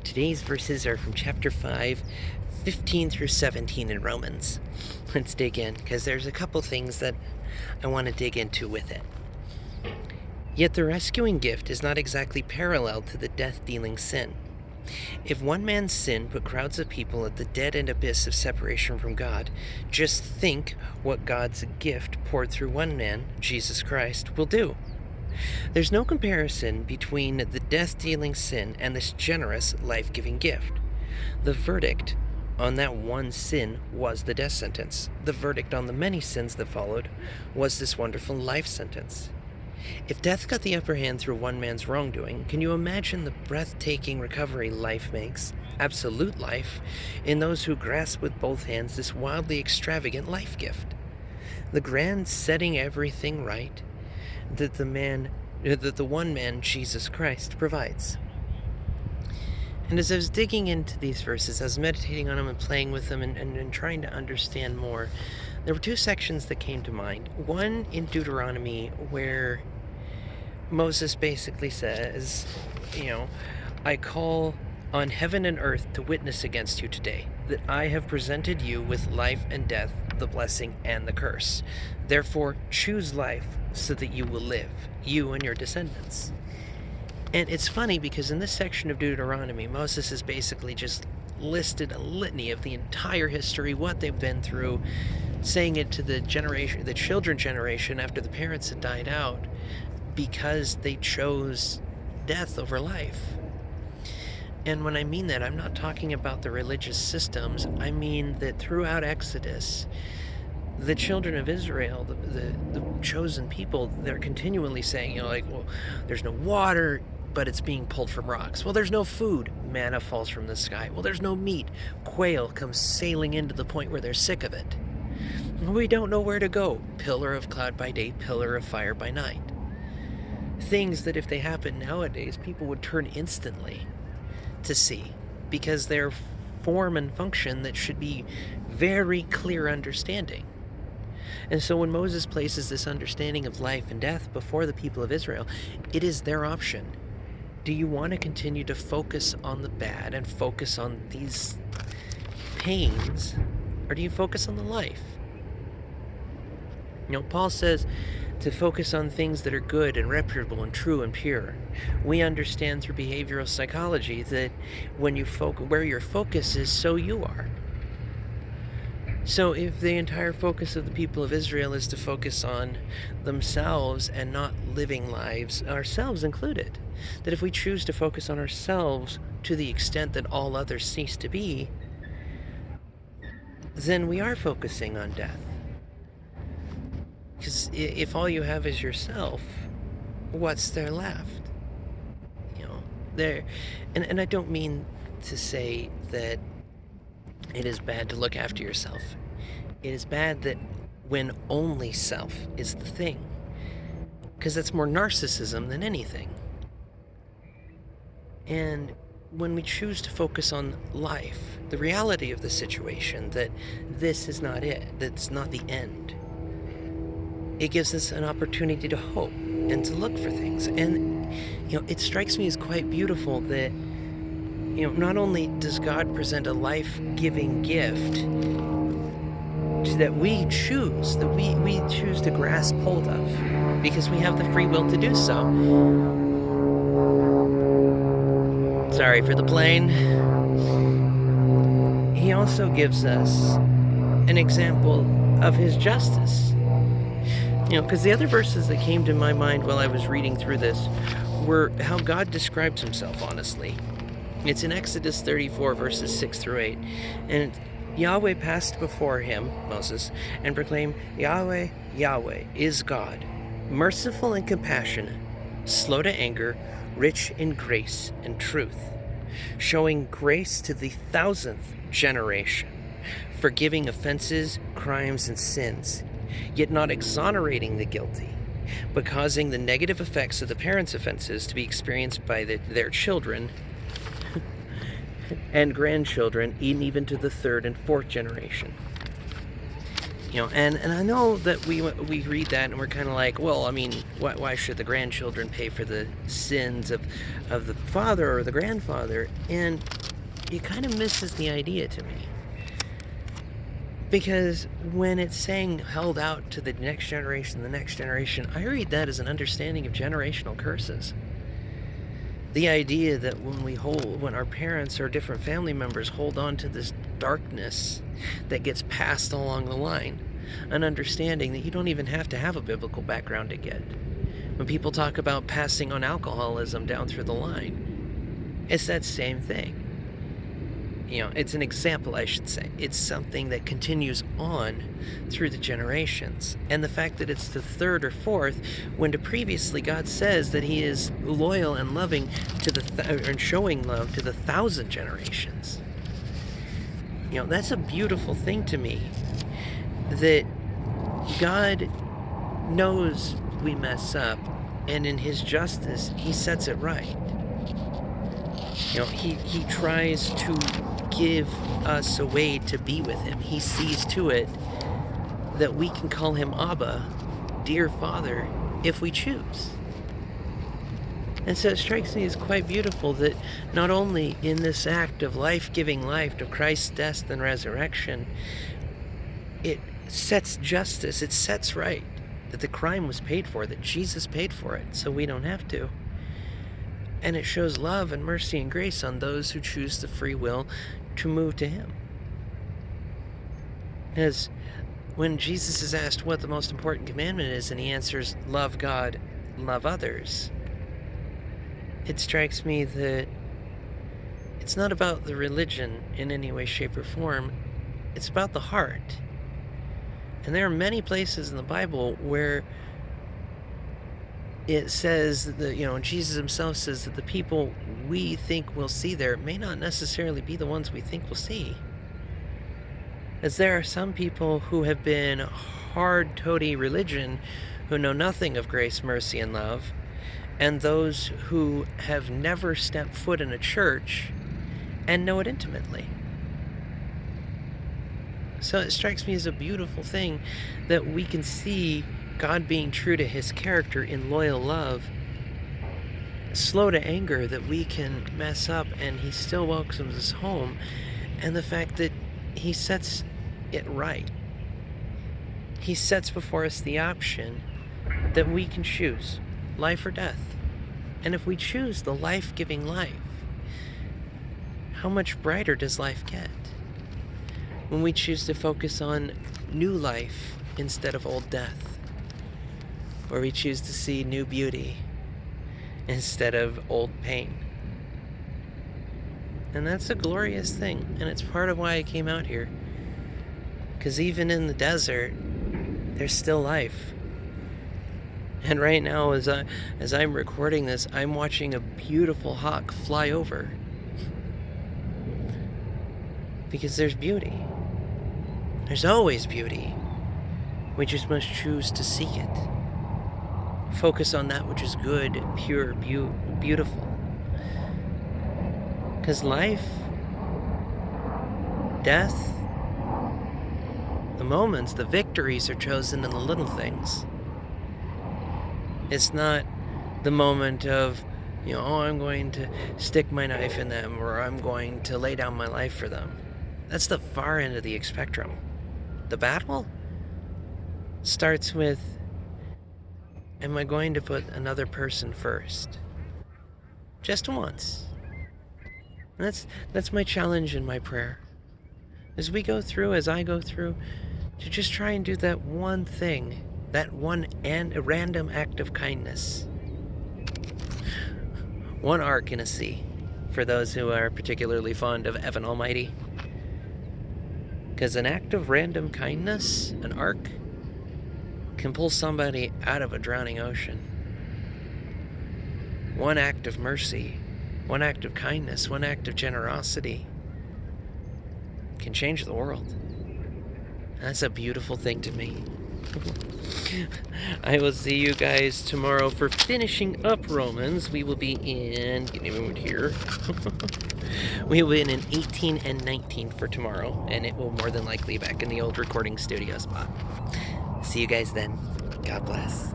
Today's verses are from chapter 5, 15 through 17 in Romans. Let's dig in, because there's a couple things that I want to dig into with it. Yet the rescuing gift is not exactly parallel to the death-dealing sin. If one man's sin put crowds of people at the dead end abyss of separation from God, just think what God's gift poured through one man, Jesus Christ, will do. There's no comparison between the death-dealing sin and this generous, life-giving gift. The verdict on that one sin was the death sentence. The verdict on the many sins that followed was this wonderful life sentence. If death got the upper hand through one man's wrongdoing, can you imagine the breathtaking recovery life makes, absolute life, in those who grasp with both hands this wildly extravagant life gift? The grand setting everything right that the one man, Jesus Christ, provides. And as I was digging into these verses, I was meditating on them and playing with them and trying to understand more. There were two sections that came to mind. One in Deuteronomy where Moses basically says, I call on heaven and earth to witness against you today that I have presented you with life and death, the blessing and the curse. Therefore, choose life so that you will live, you and your descendants. And it's funny because in this section of Deuteronomy, Moses has basically just listed a litany of the entire history, what they've been through, saying it to the children generation after the parents had died out, because they chose death over life. And when I mean that, I'm not talking about the religious systems. I mean that throughout Exodus, the children of Israel, the chosen people, they're continually saying, well, there's no water, but it's being pulled from rocks. Well, there's no food. Manna falls from the sky. Well, there's no meat. Quail comes sailing in to the point where they're sick of it. We don't know where to go. Pillar of cloud by day, pillar of fire by night. Things that if they happen nowadays, people would turn instantly to see, because they're form and function that should be very clear understanding. And so when Moses places this understanding of life and death before the people of Israel, it is their option. Do you want to continue to focus on the bad and focus on these pains, or do you focus on the life? Paul says to focus on things that are good and reputable and true and pure. We understand through behavioral psychology that when you where your focus is, so you are. So if the entire focus of the people of Israel is to focus on themselves and not living lives, ourselves included, that if we choose to focus on ourselves to the extent that all others cease to be, then we are focusing on death. Because if all you have is yourself, what's there left? And I don't mean to say that it is bad to look after yourself. It is bad that when only self is the thing, because that's more narcissism than anything. And when we choose to focus on life, the reality of the situation, that this is not it, that's not the end, it gives us an opportunity to hope and to look for things. And, it strikes me as quite beautiful that, not only does God present a life-giving gift that we choose to grasp hold of, because we have the free will to do so. Sorry for the plane. He also gives us an example of his justice. Because the other verses that came to my mind while I was reading through this were how God describes himself, honestly. It's in Exodus 34, verses 6 through 8. And Yahweh passed before him, Moses, and proclaimed, Yahweh, Yahweh is God, merciful and compassionate, slow to anger, rich in grace and truth, showing grace to the 1,000th generation, forgiving offenses, crimes, and sins, yet not exonerating the guilty, but causing the negative effects of the parents' offenses to be experienced by their children and grandchildren, even to the 3rd and 4th generation. And I know that we read that and we're kind of like, well, I mean, why should the grandchildren pay for the sins of the father or the grandfather? And it kind of misses the idea to me. Because when it's saying held out to the next generation, I read that as an understanding of generational curses. The idea that when our parents or different family members hold on to this darkness that gets passed along the line, an understanding that you don't even have to have a biblical background to get. When people talk about passing on alcoholism down through the line, it's that same thing. It's an example, I should say. It's something that continues on through the generations. And the fact that it's the third or fourth, when previously God says that he is loyal and loving to and showing love to the 1,000 generations. That's a beautiful thing to me. That God knows we mess up, and in his justice, he sets it right. He tries to give us a way to be with him. He sees to it that we can call him Abba, dear Father, if we choose. And so it strikes me as quite beautiful that not only in this act of life-giving life, of Christ's death and resurrection, it sets justice, it sets right, that the crime was paid for, that Jesus paid for it, so we don't have to. And it shows love and mercy and grace on those who choose the free will to move to him. As when Jesus is asked what the most important commandment is, and he answers, love God, love others, it strikes me that it's not about the religion in any way, shape, or form. It's about the heart. And there are many places in the Bible where it says that, Jesus himself says that the people we think we'll see there may not necessarily be the ones we think we'll see. As there are some people who have been hard-toady religion who know nothing of grace, mercy, and love, and those who have never stepped foot in a church and know it intimately. So it strikes me as a beautiful thing that we can see God being true to his character in loyal love, slow to anger that we can mess up and he still welcomes us home, and the fact that he sets it right. He sets before us the option that we can choose life or death. And if we choose the life-giving life, how much brighter does life get? When we choose to focus on new life instead of old death, where we choose to see new beauty instead of old pain. And that's a glorious thing, and it's part of why I came out here. Because even in the desert, there's still life. And right now, as I'm recording this, I'm watching a beautiful hawk fly over. Because there's beauty. There's always beauty. We just must choose to seek it. Focus on that which is good, pure, beautiful. Because life, death, the moments, the victories are chosen in the little things. It's not the moment of, I'm going to stick my knife in them, or I'm going to lay down my life for them. That's the far end of the spectrum. The battle starts with, am I going to put another person first? Just once. And that's my challenge and my prayer. As I go through, to just try and do that one thing, that one and a random act of kindness. One arc in a sea, for those who are particularly fond of Evan Almighty. Because an act of random kindness, an arc, can pull somebody out of a drowning ocean. One act of mercy, one act of kindness, one act of generosity can change the world. That's a beautiful thing to me. I will see you guys tomorrow for finishing up Romans. We will be in, give me a moment here. We will win an 18 and 19 for tomorrow, and it will more than likely be back in the old recording studio spot. See you guys then. God bless.